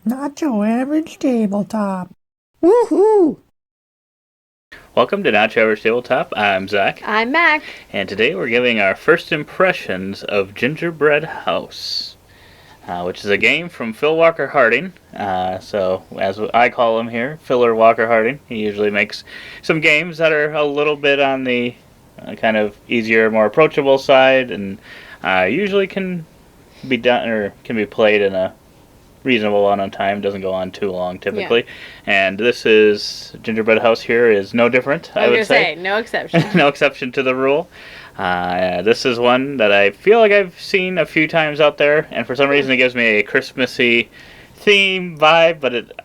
Not your average tabletop. Woohoo! Welcome to Not Your Average Tabletop. I'm Zach, I'm Mac. and today we're giving our first impressions of Gingerbread House, which is a game from Phil Walker Harding. So, as I call him here, Philler Walker Harding. He usually makes some games that are a little bit on the kind of easier, more approachable side, and usually can be done or can be played in a reasonable amount of time. Doesn't go on too long typically. And this is Gingerbread House here is no different. I would say no exception. no exception to the rule. This is one that I feel like I've seen a few times out there, and for some reason it gives me a Christmassy theme vibe, but it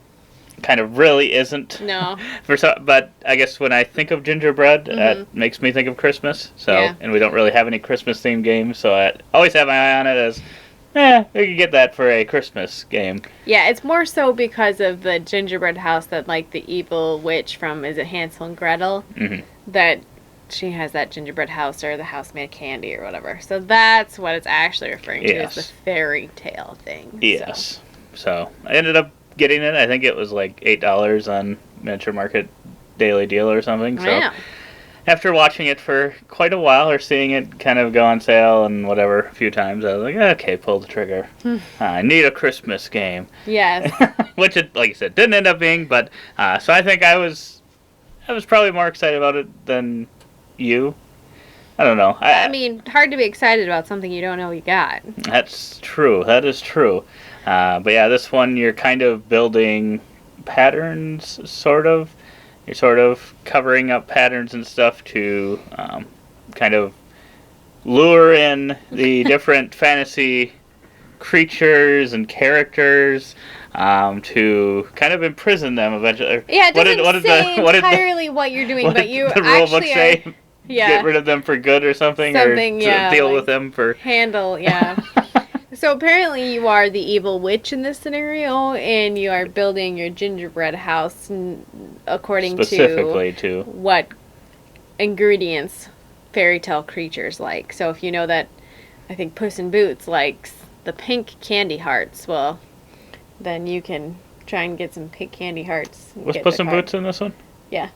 kind of really isn't. No. But I guess when I think of gingerbread, that makes me think of Christmas. So, and we don't really have any Christmas themed games, so I always have my eye on it as, we could get that for a Christmas game. Yeah, it's more so because of the gingerbread house that, like, the evil witch from, is it Hansel and Gretel? Mm-hmm. That she has that gingerbread house or the house made of candy or whatever. So that's what it's actually referring to, is the fairy tale thing. Yes. So I ended up getting it. I think it was like $8 on Miniature Market Daily Deal or something. So after watching it for quite a while, or seeing it kind of go on sale and whatever a few times, I was like, okay, pull the trigger. I need a Christmas game. Yes. Which, it, like you said, didn't end up being, but so I think I was probably more excited about it than you. I don't know. I mean, hard to be excited about something you don't know you got. That's true. That is true. But yeah, this one you're kind of building patterns, sort of. You're sort of covering up patterns and stuff to kind of lure in the different fantasy creatures and characters to kind of imprison them eventually. Yeah, it doesn't say entirely what you're doing, but you the rule book say? Yeah. Get rid of them for good or something or deal with them for... Handle, So apparently you are the evil witch in this scenario, and you are building your gingerbread house according specifically to what ingredients fairy tale creatures like. So if you know that, I think Puss in Boots likes the pink candy hearts, well, then you can try and get some pink candy hearts. Was Puss in Boots in this one? Yeah.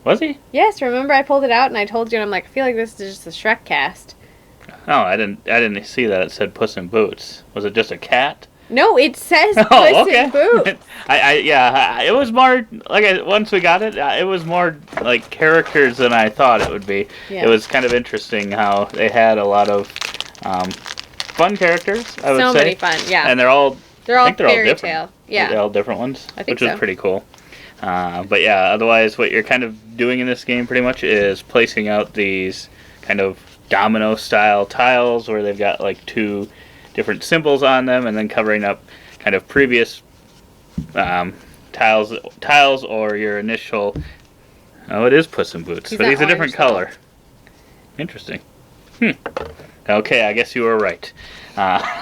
Was he? Yes, remember I pulled it out and I told you, and I'm like, I feel like this is just a Shrek cast. Oh, I didn't see that it said Puss in Boots. Was it just a cat? No, it says Puss in Boots. It was more like once we got it, it was more like characters than I thought it would be. Yeah. It was kind of interesting how they had a lot of fun characters. I would say. So many fun, yeah. And they're all fairy tale. Yeah, they're all different ones, which is pretty cool. But yeah, otherwise, what you're kind of doing in this game pretty much is placing out these kind of domino style tiles where they've got like two different symbols on them, and then covering up kind of previous tiles or your initial. Oh, it is Puss in Boots, but he's a different color. Interesting. Okay, I guess you were right. But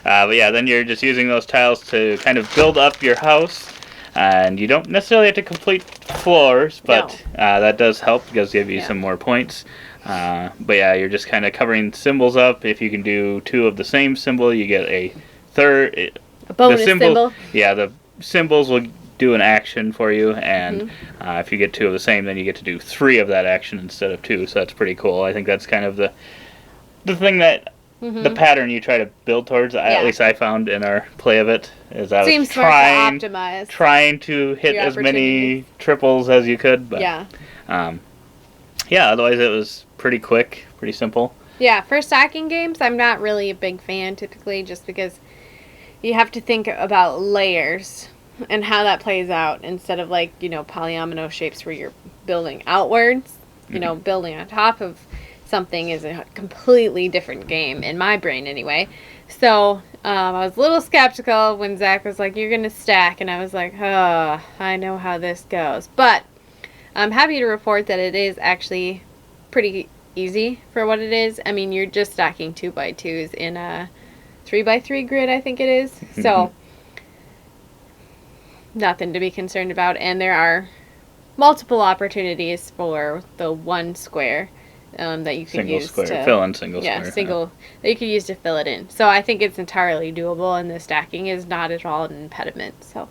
yeah, then you're just using those tiles to kind of build up your house. And you don't necessarily have to complete floors, but that does help because give you some more points. But yeah, you're just kind of covering symbols up. If you can do two of the same symbol, you get a third. A bonus symbol. Yeah, the symbols will do an action for you, and if you get two of the same, then you get to do three of that action instead of two. So that's pretty cool. I think that's kind of the thing that the pattern you try to build towards. At least I found in our play of it is I was trying to hit as many triples as you could. But otherwise it was pretty quick, pretty simple. Yeah, for stacking games, I'm not really a big fan typically, just because you have to think about layers and how that plays out instead of like, polyomino shapes where you're building outwards. Building on top of something is a completely different game in my brain anyway. So I was a little skeptical when Zach was like, you're going to stack, and I was like, oh, I know how this goes. But I'm happy to report that it is actually pretty easy for what it is. I mean, you're just stacking 2x2s in a 3x3 grid, I think it is. So nothing to be concerned about. And there are multiple opportunities for the one square that you could Single use square, to fill in single yeah, square. single that you could use to fill it in. So I think it's entirely doable, and the stacking is not at all an impediment. So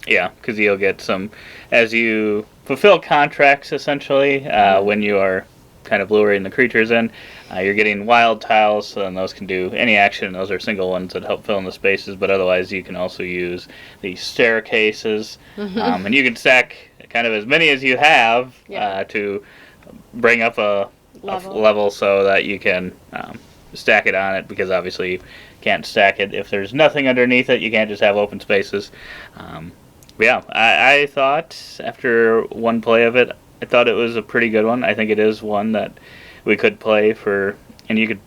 Yeah, because you'll get some, as you fulfill contracts essentially, when you are kind of luring the creatures in, you're getting wild tiles, and those can do any action. Those are single ones that help fill in the spaces, but otherwise you can also use the staircases, and you can stack kind of as many as you have to bring up a level so that you can stack it on it, because obviously you can't stack it if there's nothing underneath it. You can't just have open spaces. But yeah, I thought after one play of it, I thought it was a pretty good one. I think it is one that we could play for, and you could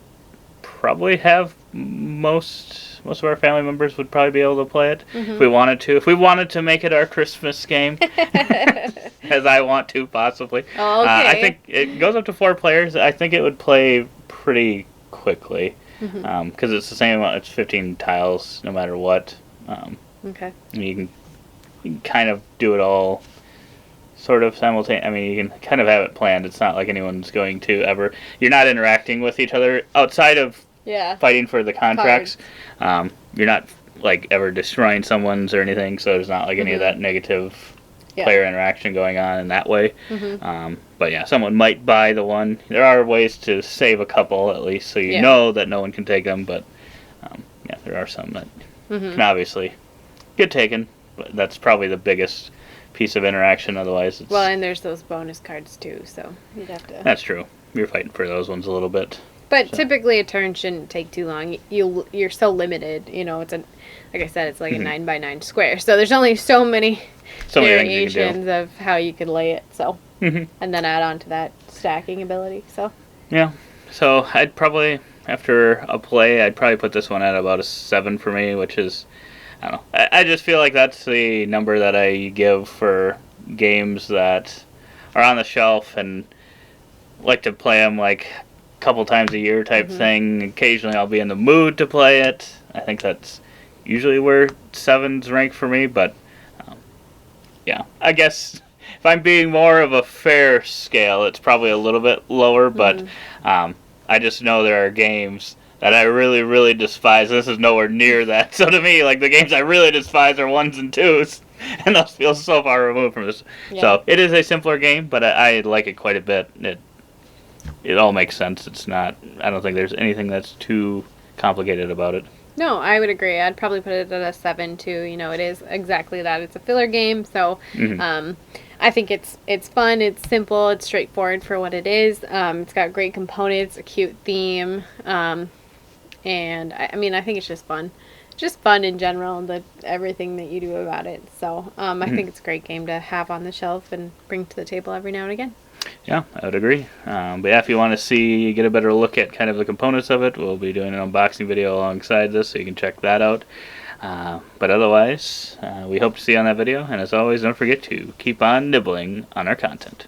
probably have most of our family members would probably be able to play it if we wanted to. If we wanted to make it our Christmas game, as I want to possibly. Oh, okay. I think it goes up to 4 players. I think it would play pretty quickly because it's the same amount. It's 15 tiles no matter what. Okay. You can kind of do it all sort of simultaneously. I mean, you can kind of have it planned. It's not like anyone's going to ever. You're not interacting with each other outside of fighting for the contracts. You're not like ever destroying someone's or anything, so there's not like any of that negative player interaction going on in that way. But yeah, someone might buy the one. There are ways to save a couple at least, so you know that no one can take them. But yeah, there are some that can obviously get taken. But that's probably the biggest piece of interaction. Otherwise, it's, well, and there's those bonus cards too, so you'd have to. That's true. You're fighting for those ones a little bit. But typically, a turn shouldn't take too long. You're so limited. You know, it's like I said, it's like a 9x9 square. So there's only so many variations of how you could lay it. So and then add on to that stacking ability. So yeah. So I'd probably, after a play, I'd probably put this one at about a 7 for me, which is, I don't know. I just feel like that's the number that I give for games that are on the shelf and like to play them like a couple times a year type thing. Occasionally I'll be in the mood to play it. I think that's usually where 7's rank for me, but yeah. I guess if I'm being more of a fair scale, it's probably a little bit lower, but I just know there are games that I really, really despise. This is nowhere near that. So to me, like, the games I really despise are 1s and 2s, and those feel so far removed from this. Yeah. So it is a simpler game, but I like it quite a bit. It all makes sense. It's not, I don't think there's anything that's too complicated about it. No, I would agree. I'd probably put it at a 7 too. You know, it is exactly that. It's a filler game, so I think it's fun, it's simple, it's straightforward for what it is. It's got great components, a cute theme, and I mean, I think it's just fun. Just fun in general, everything that you do about it. So I think it's a great game to have on the shelf and bring to the table every now and again. Yeah, I would agree. But yeah, if you want to get a better look at kind of the components of it, we'll be doing an unboxing video alongside this, so you can check that out. But otherwise, we hope to see you on that video, and as always, don't forget to keep on nibbling on our content.